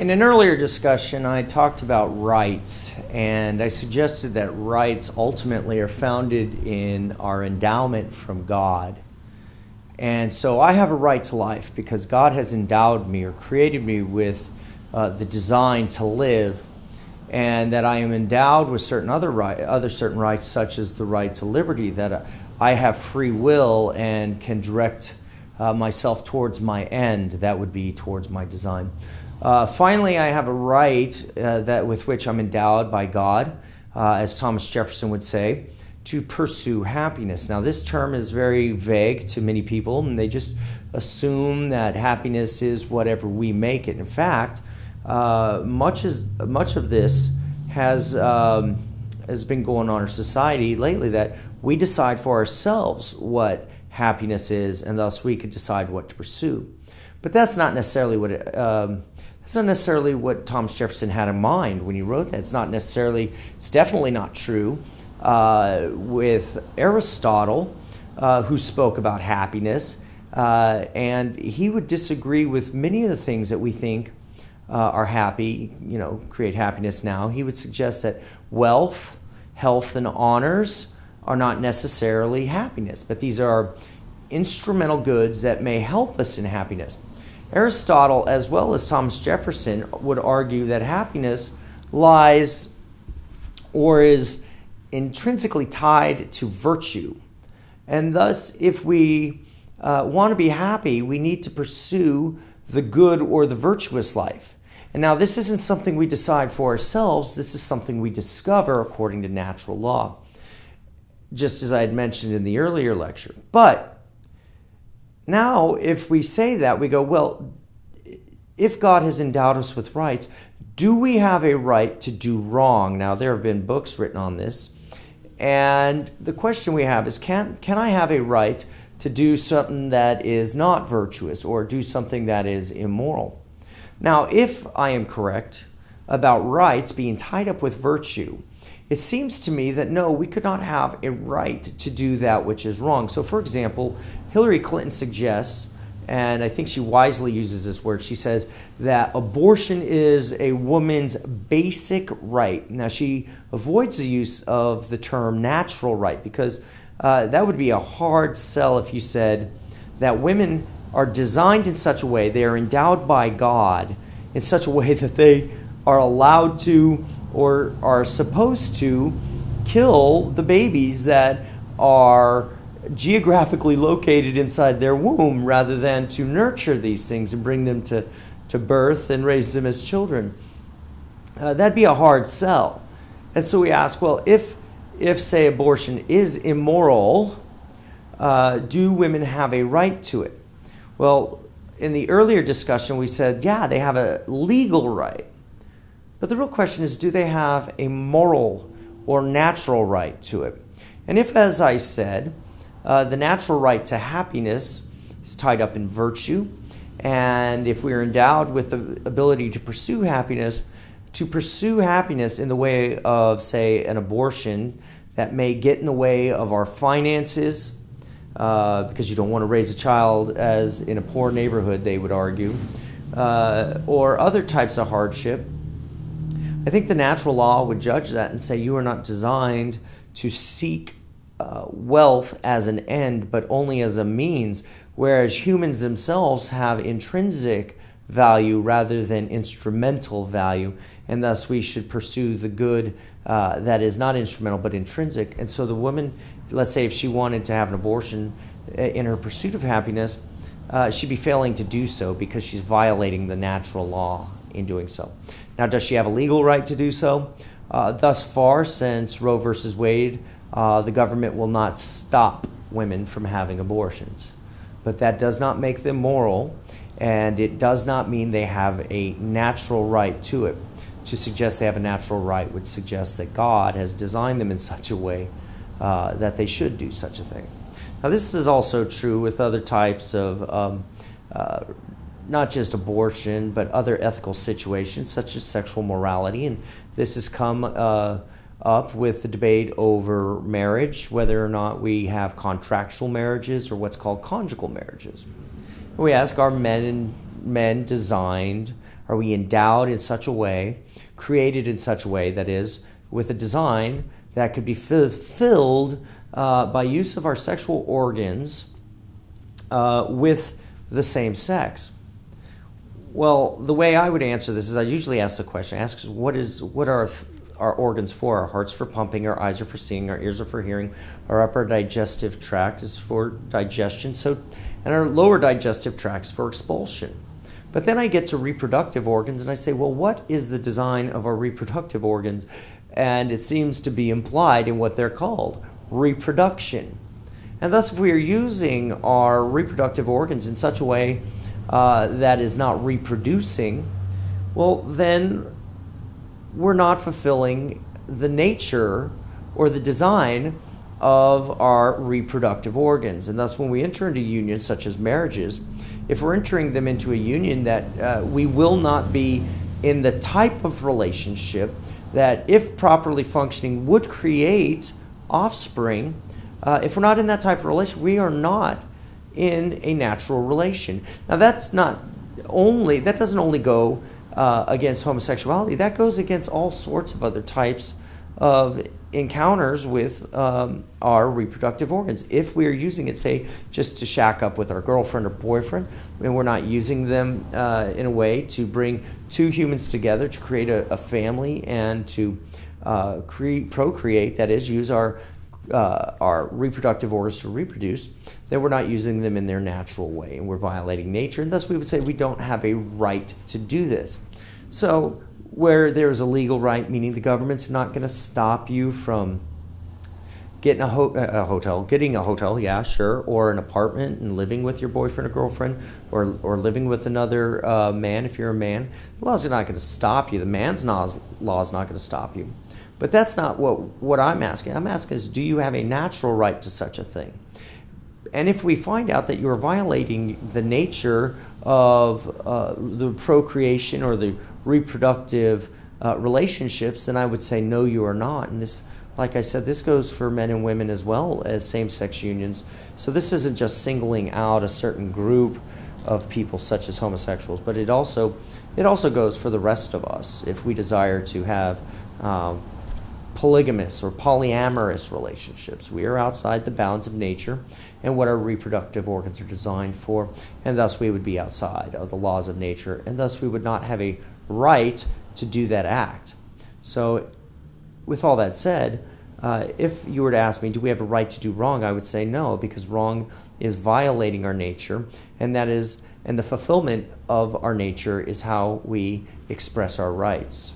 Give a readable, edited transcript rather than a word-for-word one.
In an earlier discussion, I talked about rights, and I suggested that rights ultimately are founded in our endowment from God. And so I have a right to life because God has endowed me or created me with the design to live, and that I am endowed with certain other certain rights, such as the right to liberty, that I have free will and can direct myself towards my end. That would be towards my design. Finally, I have a right that with which I'm endowed by God, as Thomas Jefferson would say, to pursue happiness. Now, this term is very vague to many people, and they just assume that happiness is whatever we make it. In fact, much of this has been going on in our society lately, that we decide for ourselves what happiness is, and thus we could decide what to pursue. But that's not necessarily what Thomas Jefferson had in mind when he wrote that. It's definitely not true with Aristotle, who spoke about happiness, and he would disagree with many of the things that we think are happy, create happiness now. He would suggest that wealth, health, and honors are not necessarily happiness, but these are instrumental goods that may help us in happiness. Aristotle, as well as Thomas Jefferson, would argue that happiness lies or is intrinsically tied to virtue. And thus, if we want to be happy, we need to pursue the good or the virtuous life. And now, this isn't something we decide for ourselves. This is something we discover according to natural law, just as I had mentioned in the earlier lecture. But now, if we say that, we go, well, if God has endowed us with rights, do we have a right to do wrong? Now, there have been books written on this. And the question we have is, can I have a right to do something that is not virtuous or do something that is immoral? Now, if I am correct about rights being tied up with virtue, it seems to me that no, we could not have a right to do that which is wrong. So, for example, Hillary Clinton suggests, and I think she wisely uses this word, she says that abortion is a woman's basic right. Now, she avoids the use of the term natural right because that would be a hard sell if you said that women are designed in such a way, they are endowed by God in such a way that they are allowed to or are supposed to kill the babies that are geographically located inside their womb rather than to nurture these things and bring them to birth and raise them as children. That'd be a hard sell. And so we ask, well, if say abortion is immoral, do women have a right to it? Well, in the earlier discussion, we said, yeah, they have a legal right. But the real question is, do they have a moral or natural right to it? And if, as I said, the natural right to happiness is tied up in virtue, and if we are endowed with the ability to pursue happiness in the way of, say, an abortion that may get in the way of our finances, because you don't want to raise a child as in a poor neighborhood, they would argue, or other types of hardship, I think the natural law would judge that and say you are not designed to seek wealth as an end, but only as a means, whereas humans themselves have intrinsic value rather than instrumental value, and thus we should pursue the good that is not instrumental but intrinsic. And so the woman, let's say if she wanted to have an abortion in her pursuit of happiness, she'd be failing to do so because she's violating the natural law in doing so. Now, does she have a legal right to do so? Thus far, since Roe versus Wade, the government will not stop women from having abortions. But that does not make them moral, and it does not mean they have a natural right to it. To suggest they have a natural right would suggest that God has designed them in such a way that they should do such a thing. Now, this is also true with other types of not just abortion, but other ethical situations such as sexual morality. And this has come up with the debate over marriage, whether or not we have contractual marriages or what's called conjugal marriages. We ask, are men designed Are we endowed in such a way, created in such a way, that is, with a design that could be fulfilled by use of our sexual organs with the same sex? Well, the way I would answer this is I usually ask the question, what are our organs for? Our heart's for pumping, our eyes are for seeing, our ears are for hearing, our upper digestive tract is for digestion, and our lower digestive tract is for expulsion. But then I get to reproductive organs and I say, well, what is the design of our reproductive organs? And it seems to be implied in what they're called, reproduction. And thus, if we are using our reproductive organs in such a way that is not reproducing, well, then we're not fulfilling the nature or the design of our reproductive organs. And thus, when we enter into unions such as marriages, if we're entering them into a union that we will not be in the type of relationship that, if properly functioning, would create offspring, if we're not in that type of relation, we are not in a natural relation. Now, that doesn't only go against homosexuality. That goes against all sorts of other types of encounters with our reproductive organs. If we are using it, say, just to shack up with our girlfriend or boyfriend, and we're not using them in a way to bring two humans together to create a family and to procreate, that is, use our reproductive organs to reproduce, then we're not using them in their natural way, and we're violating nature, and thus we would say we don't have a right to do this. So where there's a legal right, meaning the government's not going to stop you from getting a hotel, yeah, sure, or an apartment and living with your boyfriend or girlfriend, or living with another man if you're a man. The law's not going to stop you. The man's law is not going to stop you. But that's not what I'm asking. I'm asking is, do you have a natural right to such a thing? And if we find out that you're violating the nature of the procreation or the reproductive relationships, then I would say, no, you are not. And this, like I said, this goes for men and women as well as same-sex unions. So this isn't just singling out a certain group of people such as homosexuals, but it also goes for the rest of us if we desire to have polygamous or polyamorous relationships. We are outside the bounds of nature and what our reproductive organs are designed for, and thus we would be outside of the laws of nature, and thus we would not have a right to do that act. So with all that said, if you were to ask me, do we have a right to do wrong, I would say no, because wrong is violating our nature, and the fulfillment of our nature is how we express our rights.